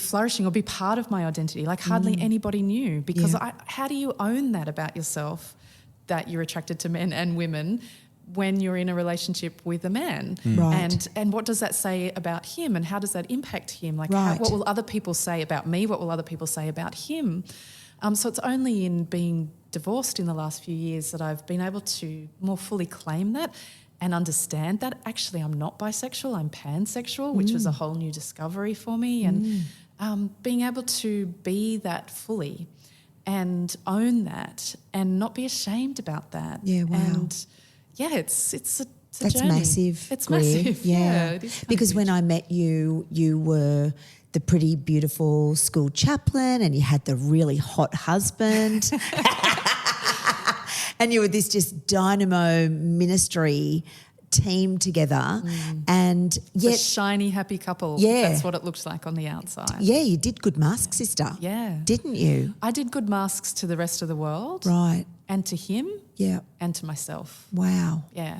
flourishing or be part of my identity. Like hardly anybody knew, because how do you own that about yourself, that you're attracted to men and women when you're in a relationship with a man? Right. And what does that say about him, and how does that impact him? Like Right. what will other people say about me? What will other people say about him? So it's only in being divorced in the last few years that I've been able to more fully claim that and understand that actually I'm not bisexual, I'm pansexual, which was a whole new discovery for me. And being able to be that fully and own that and not be ashamed about that. Yeah, wow. And it's a That's journey. massive. It's Greer. massive. Yeah, it is kind of because huge. when I met you, you were the pretty beautiful school chaplain and you had the really hot husband. And you were this just dynamo ministry team together. And a yet, shiny, happy couple. Yeah. That's what it looks like on the outside. yeah, you did good mask, sister. Yeah. Didn't you? I did good masks to the rest of the world. Right. And to him. Yeah. And to myself. Wow. Yeah.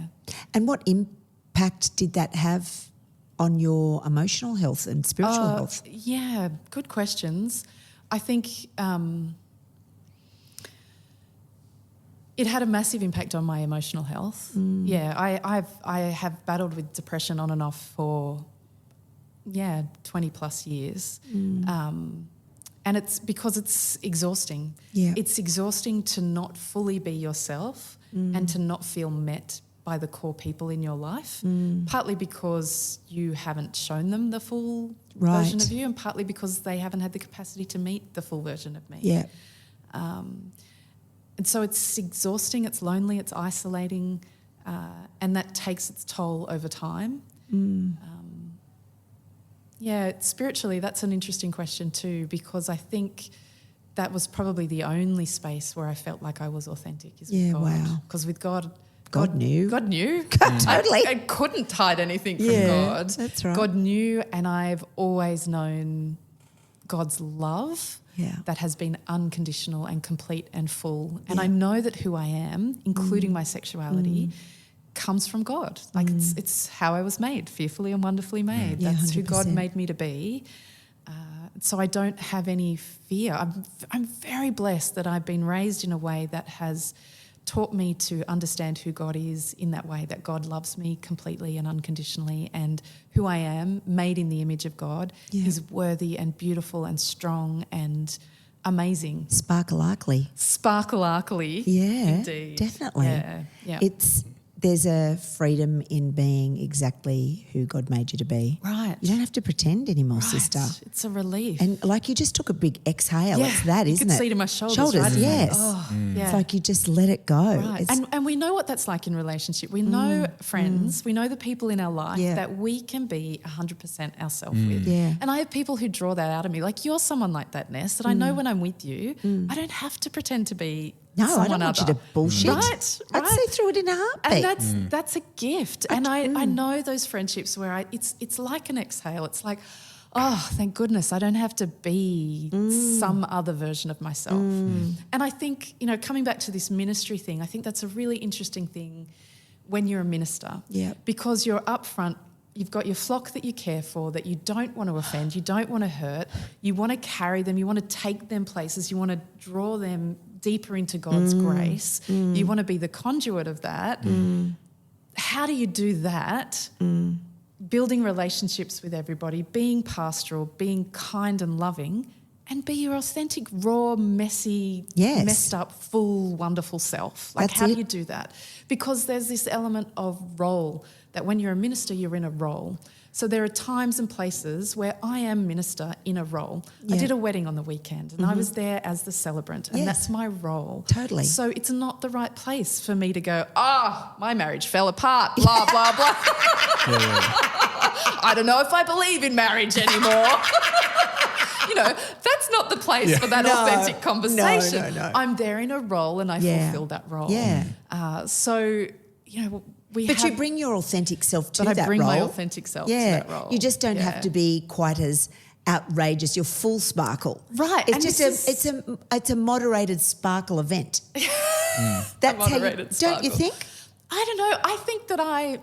And what impact did that have on your emotional health and spiritual health? Yeah, good questions. I think it had a massive impact on my emotional health. Yeah, I have battled with depression on and off for 20 plus years. And it's because it's exhausting. Yeah. It's exhausting to not fully be yourself and to not feel met by the core people in your life, partly because you haven't shown them the full version of you, and partly because they haven't had the capacity to meet the full version of me. Yeah. And so it's exhausting, it's lonely, it's isolating, and that takes its toll over time. Spiritually, that's an interesting question too, because I think that was probably the only space where I felt like I was authentic is with God. Wow. Because with God knew. God knew. Totally. I couldn't hide anything from Yeah, God. that's right. God knew, and I've always known God's love that has been unconditional and complete and full. And I know that who I am, including my sexuality, comes from God. Like it's how I was made, fearfully and wonderfully made. Yeah, That's who God 100%. made me to be. So I don't have any fear. I'm very blessed that I've been raised in a way that has taught me to understand who God is in that way, that God loves me completely and unconditionally, and who I am, made in the image of God, is worthy and beautiful and strong and amazing. Sparkle-arkly. Sparkle-arkly. Yeah, Indeed. definitely. Yeah. There's a freedom in being exactly who God made you to be. Right. You don't have to pretend anymore, sister. It's a relief. And like you just took a big exhale. It's that, you isn't could it? see it in my shoulders. Right? yes. Yeah. It's like you just let it go. Right. And we know what that's like in relationship. We know friends, we know the people in our life that we can be 100% ourselves with. Yeah. And I have people who draw that out of me. Like, you're someone like that, Ness, that I know when I'm with you, I don't have to pretend to be someone I don't want you other. to bullshit. Right. I'd see through it in a heartbeat. And that's a gift. And I know those friendships where it's like an exhale. It's like, oh, thank goodness I don't have to be some other version of myself. And I think, coming back to this ministry thing, I think that's a really interesting thing when you're a minister. Yeah. Because you're upfront, you've got your flock that you care for, that you don't want to offend, you don't want to hurt, you want to carry them, you want to take them places, you want to draw them deeper into God's grace. You want to be the conduit of that. How do you do that? Building relationships with everybody, being pastoral, being kind and loving, and be your authentic, raw, messy, Yes. messed up, full, wonderful self. Like, That's how do it. you do that? Because there's this element of role, that when you're a minister, you're in a role. So there are times and places where I am minister in a role. Yeah. I did a wedding on the weekend and I was there as the celebrant, and Yes. that's my role. Totally. So it's not the right place for me to go, my marriage fell apart, blah, blah, blah. I don't know if I believe in marriage anymore. That's not the place for that authentic conversation. No. I'm there in a role and I fulfill that role. Yeah. But you bring your authentic self to that role. I bring my authentic self to that role. You just don't have to be quite as outrageous. You're full sparkle. Right. It's and it's a moderated sparkle event. That's how don't you think? I don't know. I think that I'm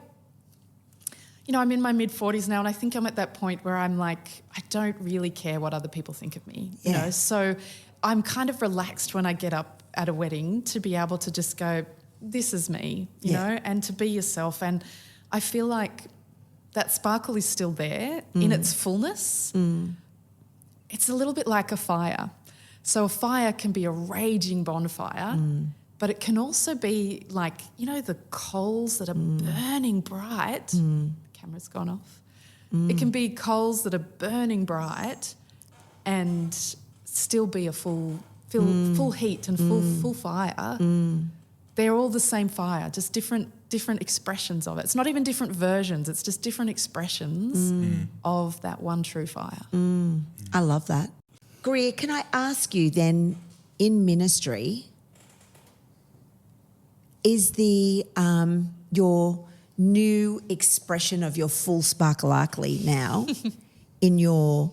in my mid-40s now, and I think I'm at that point where I'm like, I don't really care what other people think of me. You know, so I'm kind of relaxed when I get up at a wedding to be able to just go, this is me, you know, and to be yourself. And I feel like that sparkle is still there in its fullness. It's a little bit like a fire. So a fire can be a raging bonfire, but it can also be like, the coals that are burning bright. Camera's gone off. It can be coals that are burning bright and still be a full heat and full fire. They're all the same fire, just different expressions of it. It's not even different versions, it's just different expressions of that one true fire. I love that. Greer, can I ask you then, in ministry, is your new expression of your full sparkle-arcly now in your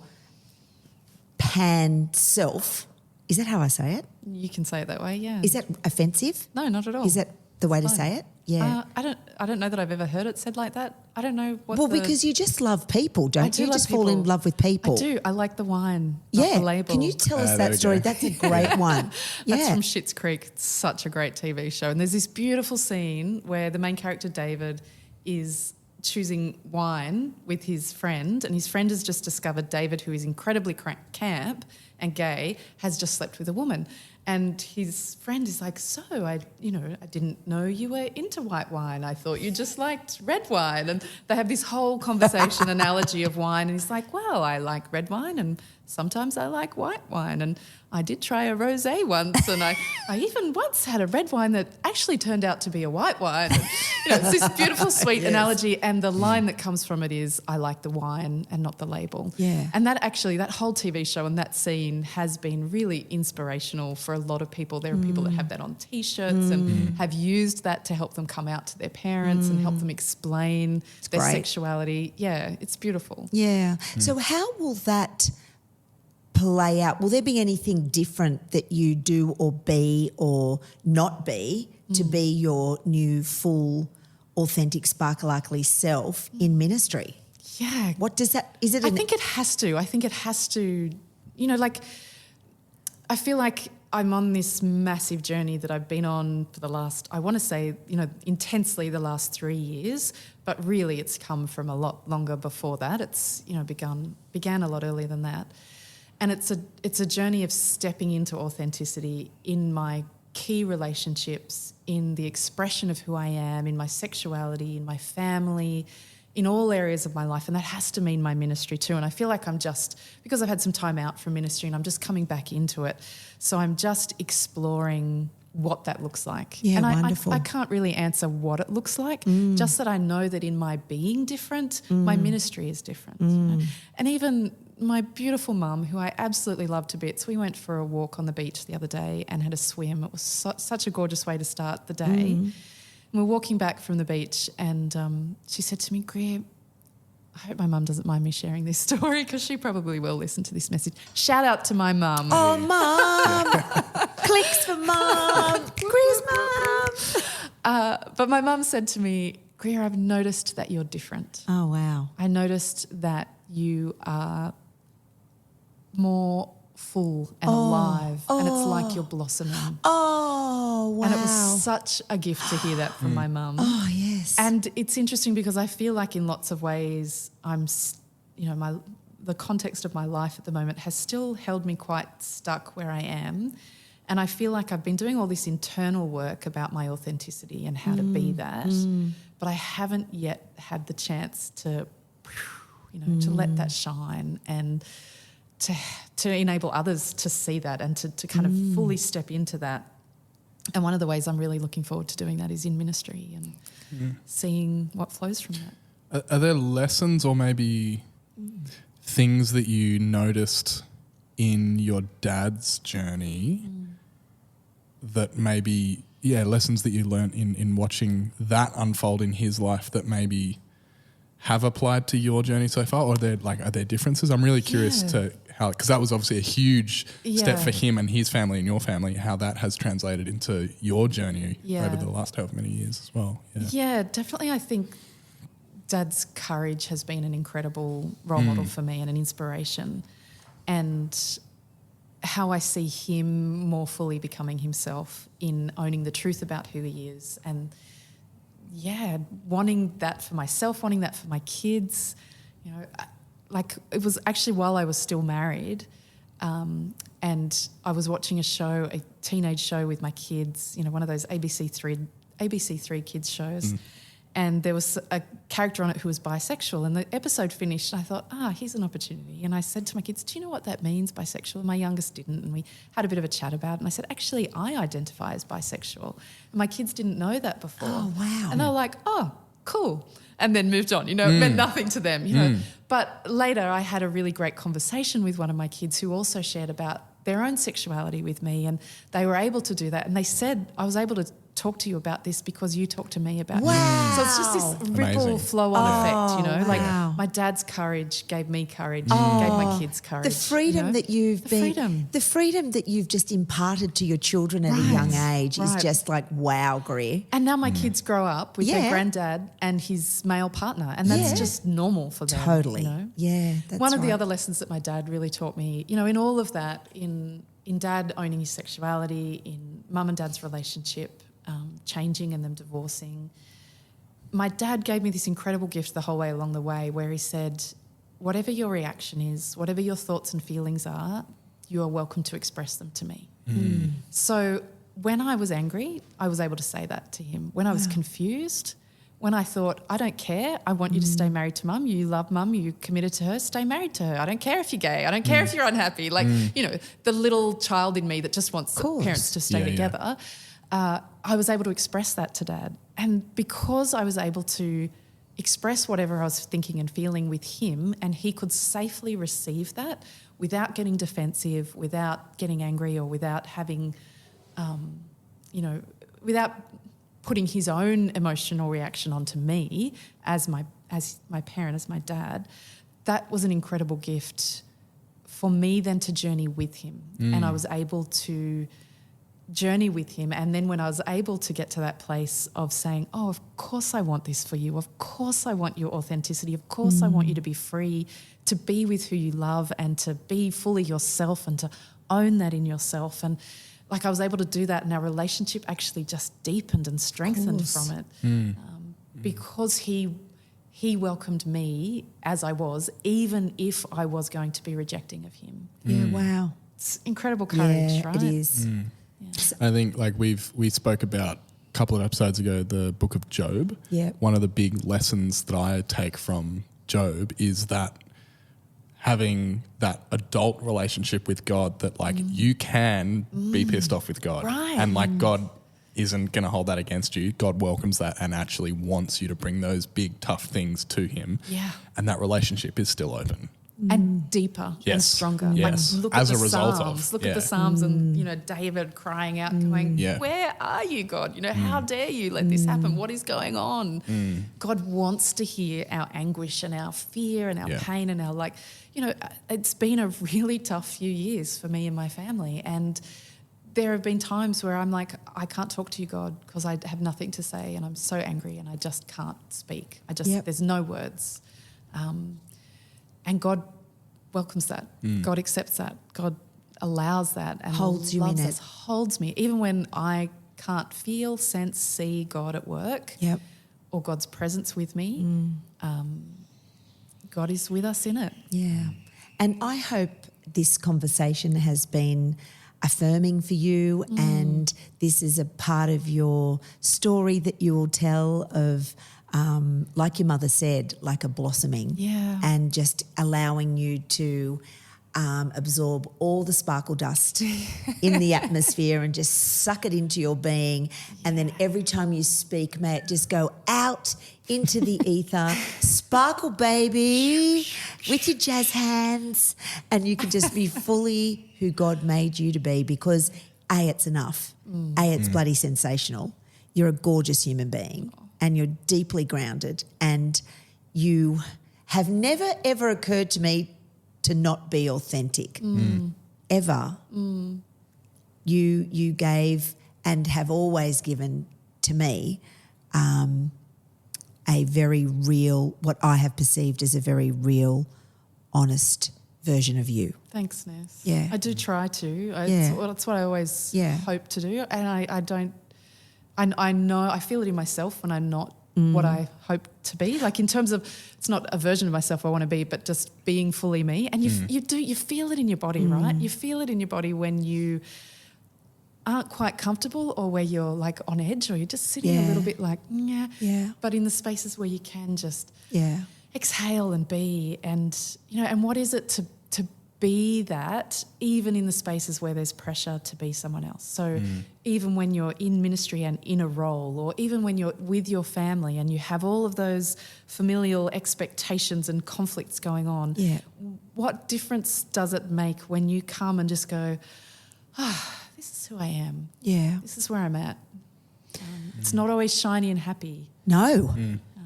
pan self, is that how I say it? You can say it that way, yeah. Is that offensive? No, not at all. Is that the way to Fine. say it? Yeah. I don't know that I've ever heard it said like that. I don't know what. Well, because you just love people, don't you? love Just fall in people. love with people. I do. I like the wine, not Yeah. the label. Can you tell us there that we story? go. That's a great one. Yeah. That's from Schitt's Creek. It's such a great TV show. And there's this beautiful scene where the main character, David, is choosing wine with his friend, and his friend has just discovered David, who is incredibly camp and gay, has just slept with a woman. And his friend is like, so I didn't know you were into white wine. I thought you just liked red wine. And they have this whole conversation analogy of wine. And he's like, well, I like red wine and sometimes I like white wine. And I did try a rosé once, and I even once had a red wine that actually turned out to be a white wine. And, it's this beautiful, sweet analogy, and the line that comes from it is, I like the wine and not the label. Yeah. And that whole TV show and that scene has been really inspirational for a lot of people. There are people that have that on T-shirts and have used that to help them come out to their parents and help them explain their great. sexuality. Yeah, it's beautiful. Yeah. So how will that play out? Will there be anything different that you do or be or not be to be your new full, authentic, sparkle-arcly self in ministry? Yeah. What does that? Is it? I think it has to. I feel like I'm on this massive journey that I've been on for the last, I want to say, intensely the last 3 years, but really it's come from a lot longer before that. It's, began a lot earlier than that. And it's a journey of stepping into authenticity in my key relationships, in the expression of who I am, in my sexuality, in my family, in all areas of my life. And that has to mean my ministry too. And I feel like because I've had some time out from ministry and I'm just coming back into it. So I'm just exploring what that looks like. Yeah, and wonderful. I can't really answer what it looks like, just that I know that in my being different, my ministry is different. And even my beautiful mum, who I absolutely love to bits, we went for a walk on the beach the other day and had a swim. It was such a gorgeous way to start the day. And we're walking back from the beach and she said to me, Greer, I hope my mum doesn't mind me sharing this story because she probably will listen to this message. Shout out to my mum. Oh, Mum. Clicks for Mum. Greer's Mum. But my mum said to me, Greer, I've noticed that you're different. Oh, wow. I noticed that you are more full and alive and it's like you're blossoming. Oh, wow. And it was such a gift to hear that from my mum. Oh, yes. And it's interesting because I feel like in lots of ways I'm, the context of my life at the moment has still held me quite stuck where I am. And I feel like I've been doing all this internal work about my authenticity and how to be that, but I haven't yet had the chance to, to let that shine and to enable others to see that and to kind of fully step into that. And one of the ways I'm really looking forward to doing that is in ministry and seeing what flows from that. Are there lessons or maybe things that you noticed in your dad's journey that maybe, lessons that you learnt in watching that unfold in his life that maybe have applied to your journey so far? Or are there differences? I'm really curious to how, because that was obviously a huge step for him and his family and your family, how that has translated into your journey over the last however many years as well. Yeah, definitely. I think Dad's courage has been an incredible role model for me and an inspiration. And how I see him more fully becoming himself in owning the truth about who he is and, wanting that for myself, wanting that for my kids. It was actually while I was still married and I was watching a teenage show with my kids, one of those ABC3 kids shows. And there was a character on it who was bisexual, and the episode finished and I thought, here's an opportunity. And I said to my kids, do you know what that means, bisexual? And my youngest didn't, and we had a bit of a chat about it. And I said, actually, I identify as bisexual. And my kids didn't know that before. Oh, wow. And they were like, oh, cool. And then moved on, it meant nothing to them, But later I had a really great conversation with one of my kids who also shared about their own sexuality with me, and they were able to do that. And they said, I was able to talk to you about this because you talked to me about it. So it's just this ripple flow-on effect, Like my dad's courage gave me courage, gave my kids courage. The freedom that you've the freedom that you've just imparted to your children at a young age is just like, wow, Greer. And now my kids grow up with their granddad and his male partner, and that's just normal for them. Totally. Yeah, that's one of the other lessons that my dad really taught me, in all of that, in Dad owning his sexuality, in Mum and Dad's relationship changing and them divorcing, my dad gave me this incredible gift the whole way along the way where he said, whatever your reaction is, whatever your thoughts and feelings are, you are welcome to express them to me. So when I was angry, I was able to say that to him. When I was confused, when I thought, I don't care, I want you to stay married to Mum, you love Mum, you committed to her, stay married to her. I don't care if you're gay, I don't care if you're unhappy. The little child in me that just wants parents to stay together. I was able to express that to Dad. And because I was able to express whatever I was thinking and feeling with him, and he could safely receive that without getting defensive, without getting angry, or without having, without putting his own emotional reaction onto me as my parent, as my dad, that was an incredible gift for me then to journey with him. And I was able to journey with him. And then when I was able to get to that place of saying, oh, of course I want this for you. Of course I want your authenticity. Of course I want you to be free, to be with who you love and to be fully yourself and to own that in yourself. And I was able to do that, and our relationship actually just deepened and strengthened from it because he welcomed me as I was, even if I was going to be rejecting of him. Yeah, wow. It's incredible courage, right? It is. I think we spoke about a couple of episodes ago the book of Job. Yeah. One of the big lessons that I take from Job is that having that adult relationship with God, that you can be pissed off with God. Right. And God isn't going to hold that against you. God welcomes that and actually wants you to bring those big, tough things to him. Yeah. And that relationship is still open. And deeper and stronger. Yes. Look As at a the result Psalms. of. Look at the Psalms and, David crying out going, where are you, God? How dare you let this happen? What is going on? God wants to hear our anguish and our fear and our pain and our it's been a really tough few years for me and my family. And there have been times where I'm like, I can't talk to you, God, because I have nothing to say and I'm so angry and I just can't speak. There's no words. And God welcomes that. God accepts that. God allows that and holds you in it. Holds me. Even when I can't feel, sense, see God at work or God's presence with me, God is with us in it. Yeah. And I hope this conversation has been affirming for you, and this is a part of your story that you will tell of, like your mother said, like a blossoming, and just allowing you to absorb all the sparkle dust in the atmosphere and just suck it into your being. And then every time you speak, may it just go out into the ether. Sparkle, baby, with your jazz hands. And you can just be fully who God made you to be, because A, it's enough. A, it's bloody sensational. You're a gorgeous human being and you're deeply grounded, and you have never, ever occurred to me to not be authentic, ever. You gave and have always given to me a very real, what I have perceived as a very real, honest version of you. Thanks, Ness. Yeah. I do try to. That's what I always hope to do. And I don't, I know, I feel it in myself when I'm not what I hope to be. Like in terms of, it's not a version of myself I want to be, but just being fully me. And you feel it in your body, right? You feel it in your body when you aren't quite comfortable, or where you're like on edge, or you're just sitting a little bit like, but in the spaces where you can just exhale and be, and and what is it to be that, even in the spaces where there's pressure to be someone else. So even when you're in ministry and in a role, or even when you're with your family and you have all of those familial expectations and conflicts going on, what difference does it make when you come and just go, this is who I am. Yeah. This is where I'm at. It's not always shiny and happy. No.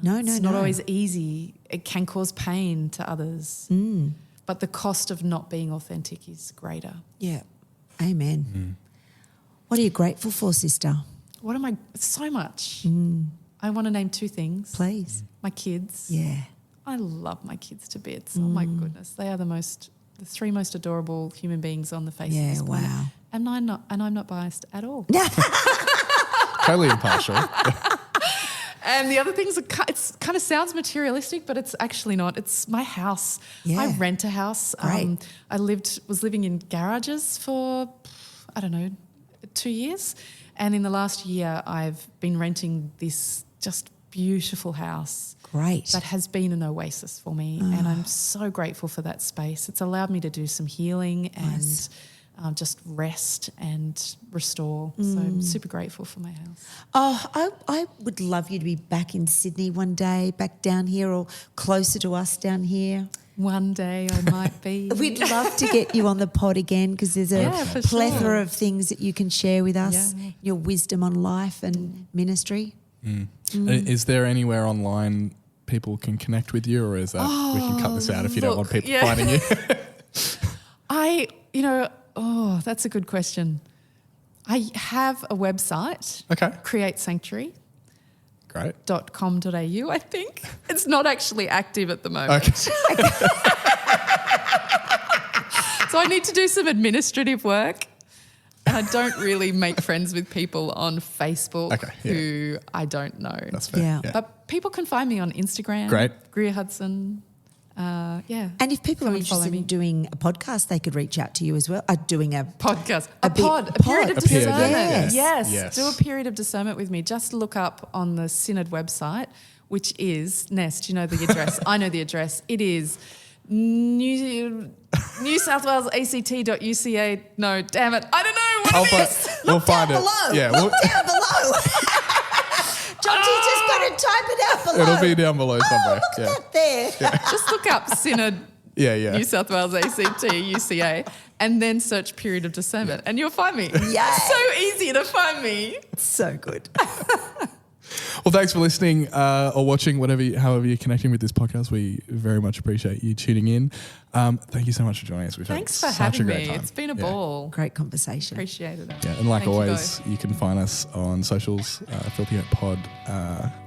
No. It's not always easy. It can cause pain to others. But the cost of not being authentic is greater. Yeah. Amen. What are you grateful for, sister? What am I? So much. I want to name two things. Please. My kids. Yeah. I love my kids to bits. Oh my goodness. They are the three most adorable human beings on the face of this planet. Wow. And I'm not biased at all. Totally impartial. And the other things, it kind of sounds materialistic, but it's actually not. It's my house. Yeah. I rent a house. Great. I was living in garages for, 2 years. And in the last year, I've been renting this just beautiful house. Great. That has been an oasis for me. And I'm so grateful for that space. It's allowed me to do some healing and just rest and restore. So I'm super grateful for my house. Oh, I would love you to be back in Sydney one day, back down here, or closer to us down here. One day I might be. We'd love to get you on the pod again, because there's a plethora of things that you can share with us, your wisdom on life and ministry. Is there anywhere online people can connect with you, or is that we can cut this out if you don't want people finding you? That's a good question. I have a website. Okay. Create Sanctuary. Great. .com.au, I think. It's not actually active at the moment. Okay. So I need to do some administrative work. And I don't really make friends with people on Facebook who I don't know. That's fair. Yeah. But people can find me on Instagram. Great. Greer Hudson. And if people are interested in doing a podcast, they could reach out to you as well. Doing a podcast, a period of discernment. Yes. Do a period of discernment with me. Just look up on the Synod website, which is Ness. Do you know the address? I know the address. It is New South Wales ACT.uca. No, damn it, I don't know what it is. We'll find it. Below. Yeah, look down below. Jonty's just got to type it out below. It'll be down below somewhere. Look at that there. Yeah. Just look up Synod New South Wales ACT UCA and then search period of discernment and you'll find me. Yeah. So easy to find me. So good. Well, thanks for listening or watching, however you're connecting with this podcast. We very much appreciate you tuning in. Thank you so much for joining us. Thanks for having me. It's been a ball. Great conversation. Appreciated it. Yeah, and like always, you can find us on socials, Filthy Hope Pod,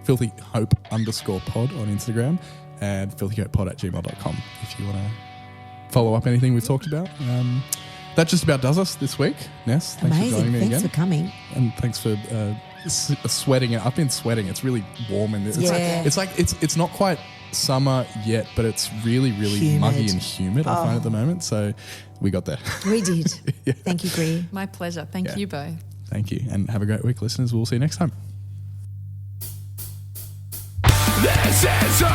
Filthy Hope _pod on Instagram, and filthyhopepod@gmail.com if you want to follow up anything we've talked about. That just about does us this week. Ness, thanks for joining me again. Thanks for coming. And thanks for sweating. I've been sweating. It's really warm in this. It's not quite summer yet, but it's really, really Humid. muggy and humid, I find at the moment. So we got there. We did. Yeah. Thank you, Greer. My pleasure. Thank you both. Thank you. And have a great week, listeners. We'll see you next time. This is a